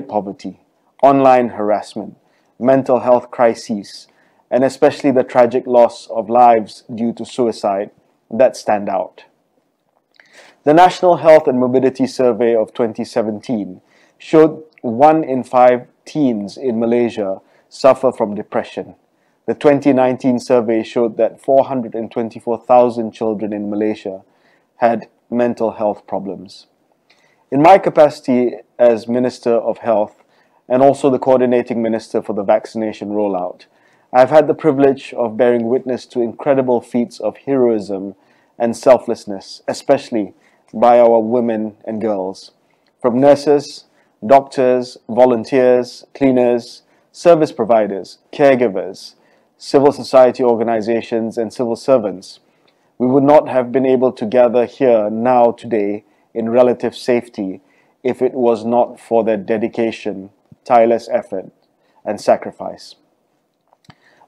poverty, online harassment, mental health crises, and especially the tragic loss of lives due to suicide that stand out. The National Health and Mobility Survey of 2017 showed 1 in 5 teens in Malaysia suffer from depression. The 2019 survey showed that 424,000 children in Malaysia had mental health problems. In my capacity as Minister of Health and also the Coordinating Minister for the vaccination rollout, I've had the privilege of bearing witness to incredible feats of heroism and selflessness, especially by our women and girls, from nurses, doctors, volunteers, cleaners, service providers, caregivers, civil society organizations, and civil servants. We would not have been able to gather here now today in relative safety if it was not for their dedication, tireless effort, and sacrifice.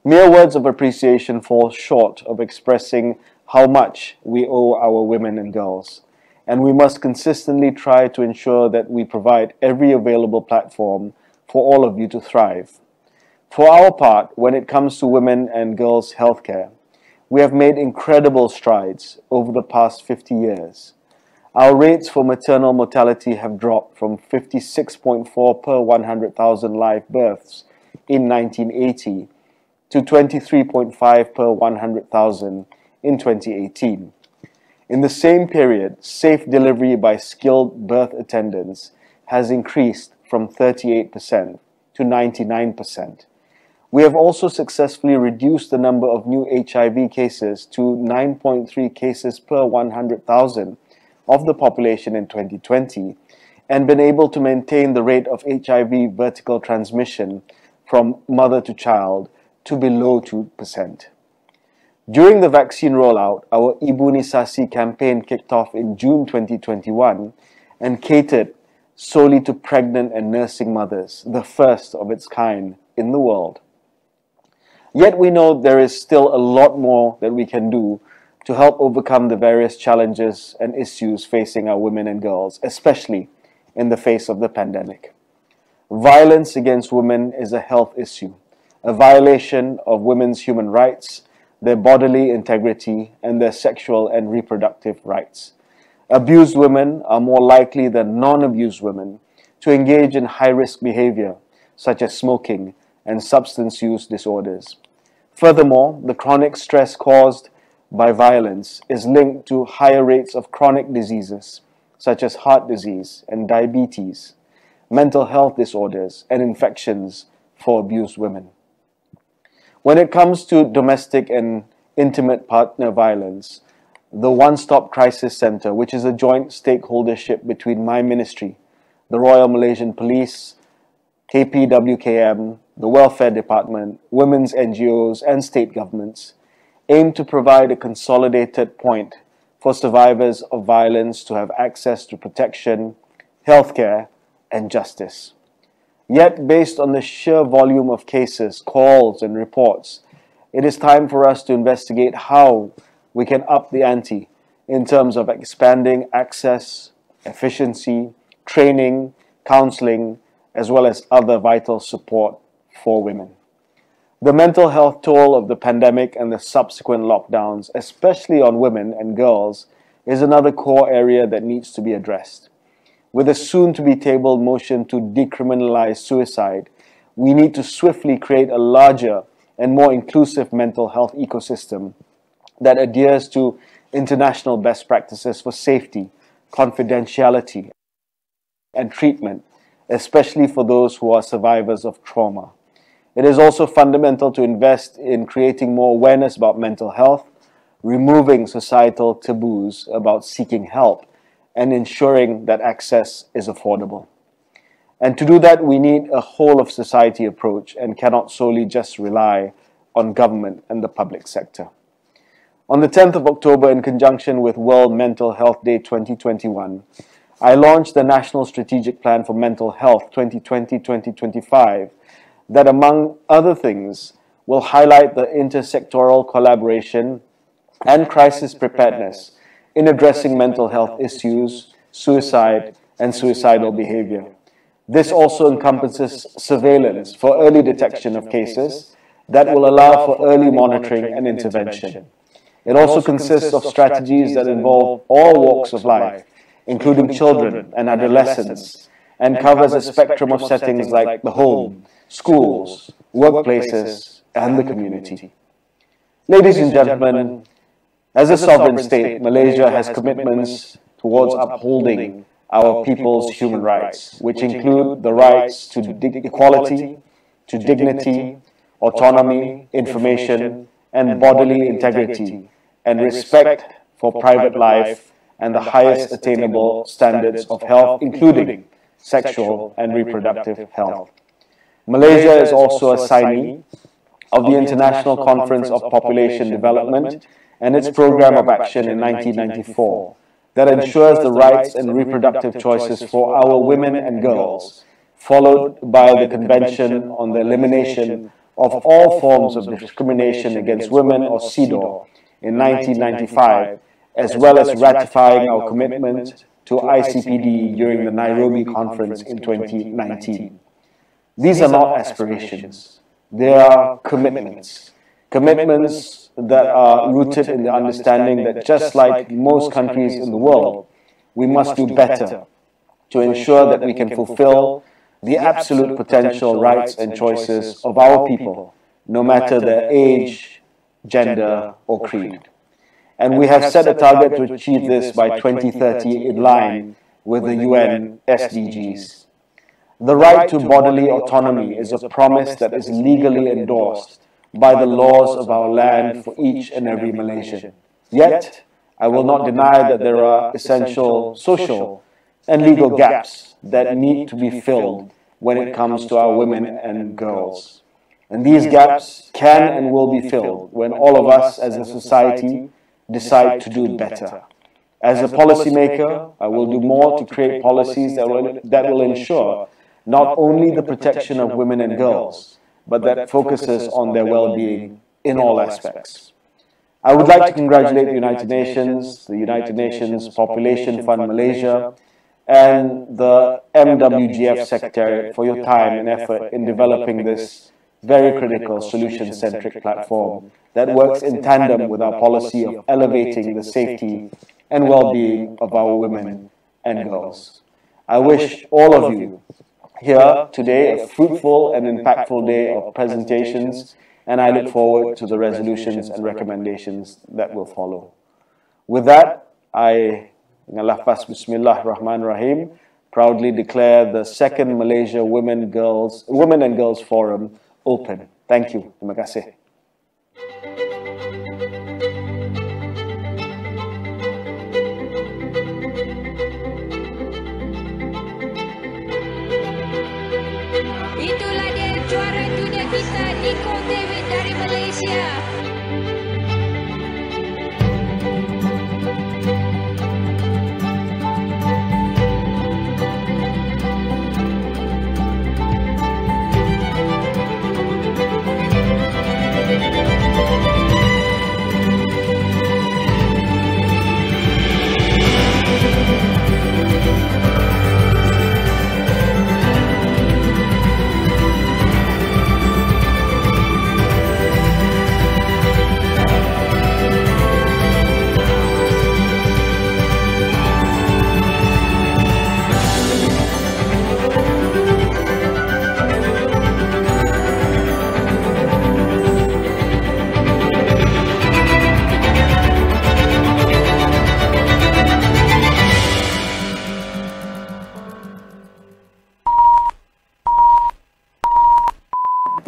Mere words of appreciation fall short of expressing how much we owe our women and girls, and we must consistently try to ensure that we provide every available platform for all of you to thrive. For our part, when it comes to women and girls' healthcare, we have made incredible strides over the past 50 years. Our rates for maternal mortality have dropped from 56.4 per 100,000 live births in 1980 to 23.5 per 100,000 in 2018. In the same period, safe delivery by skilled birth attendants has increased from 38% to 99%. We have also successfully reduced the number of new HIV cases to 9.3 cases per 100,000 of the population in 2020 and been able to maintain the rate of HIV vertical transmission from mother to child to below 2%. During the vaccine rollout, our Ibunisasi campaign kicked off in June 2021 and catered solely to pregnant and nursing mothers, the first of its kind in the world. Yet we know there is still a lot more that we can do to help overcome the various challenges and issues facing our women and girls, especially in the face of the pandemic. Violence against women is a health issue, a violation of women's human rights, their bodily integrity, and their sexual and reproductive rights. Abused women are more likely than non-abused women to engage in high-risk behavior, such as smoking and substance use disorders. Furthermore, the chronic stress caused by violence is linked to higher rates of chronic diseases, such as heart disease and diabetes, mental health disorders, and infections for abused women. When it comes to domestic and intimate partner violence, the One Stop Crisis Centre, which is a joint stakeholdership between my ministry, the Royal Malaysian Police, KPWKM, the Welfare Department, women's NGOs, and state governments, aim to provide a consolidated point for survivors of violence to have access to protection, healthcare, and justice. Yet, based on the sheer volume of cases, calls, and reports, it is time for us to investigate how we can up the ante in terms of expanding access, efficiency, training, counseling, as well as other vital support for women. The mental health toll of the pandemic and the subsequent lockdowns, especially on women and girls, is another core area that needs to be addressed. With a soon-to-be tabled motion to decriminalize suicide, we need to swiftly create a larger and more inclusive mental health ecosystem that adheres to international best practices for safety, confidentiality, and treatment, especially for those who are survivors of trauma. It is also fundamental to invest in creating more awareness about mental health, removing societal taboos about seeking help, and ensuring that access is affordable. And to do that, we need a whole-of-society approach and cannot solely just rely on government and the public sector. On the 10th of October, in conjunction with World Mental Health Day 2021, I launched the National Strategic Plan for Mental Health 2020-2025 that, among other things, will highlight the intersectoral collaboration and crisis preparedness in addressing mental health issues, suicide, and suicidal behavior. This also encompasses surveillance for early detection of cases that will allow for early monitoring and intervention. It also consists of strategies that involve all walks of life, including children and adolescents, and covers a spectrum of settings like the home, schools, workplaces, and the community. Ladies and gentlemen, as a sovereign state, Malaysia has commitments towards upholding our people's human rights, which include the rights to equality, to dignity, autonomy, information, and bodily integrity, and respect for private life and the highest attainable standards of health, including sexual and reproductive health. Malaysia is also a signee of the International Conference of Population Development and its Program of Action in 1994 that ensures the rights and reproductive choices for our women and girls, followed by the Convention on the Elimination of All Forms of Discrimination Against Women, or CEDAW, in 1995, as well as ratifying our commitment to ICPD during the Nairobi Conference in 2019. These are not aspirations, they are commitments. Commitments that are rooted in the understanding that just like most countries in the world, we must do better to ensure that we can fulfill the absolute potential rights and choices of our people, no matter their age, gender, or creed. And we have set a target to achieve this by 2030 in line with the UN SDGs. The right to bodily autonomy is a promise that is legally endorsed by the laws of our land for each and every Malaysian. Yet, I will not deny that there are essential social and legal gaps that need to be filled when it comes to our women and girls. And these gaps can and will be filled when all of us as a society decide to do better. As a policymaker, I will do more to create policies that will ensure not only the protection of women and girls, but that focuses on their well-being in all aspects. I would like to congratulate the United Nations Population Fund Malaysia, and the MWGF Secretariat for your time and effort in developing this very critical solution-centric platform that works in tandem with our policy of elevating the safety and well-being of our women and girls. I wish all of you here today a fruitful and impactful day of presentations, and I look forward to the resolutions and recommendations that will follow. With that, I, Ngalafas Bismillahirrahmanirrahim, proudly declare the second Malaysia Women and Girls Forum open. Thank you. Terima kasih. Itulah dia juara dunia kita, Nicole David dari Malaysia.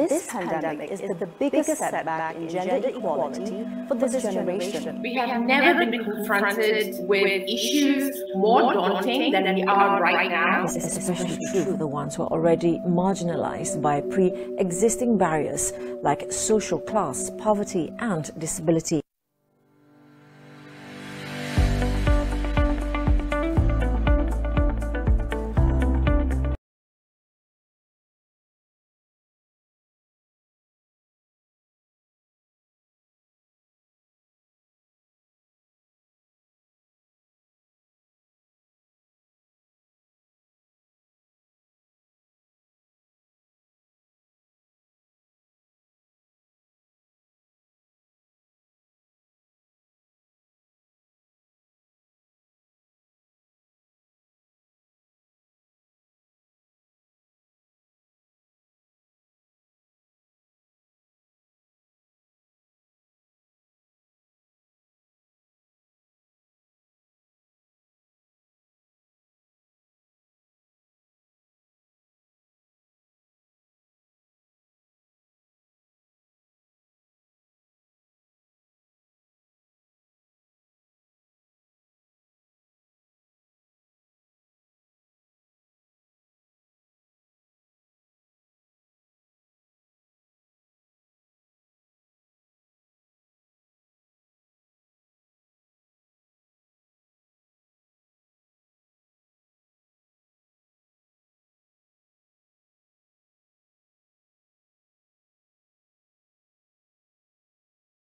This pandemic is the biggest setback in gender equality for this generation. We have never been confronted with issues more daunting than we are right now. This is especially true for the ones who are already marginalized by pre-existing barriers like social class, poverty, and disability.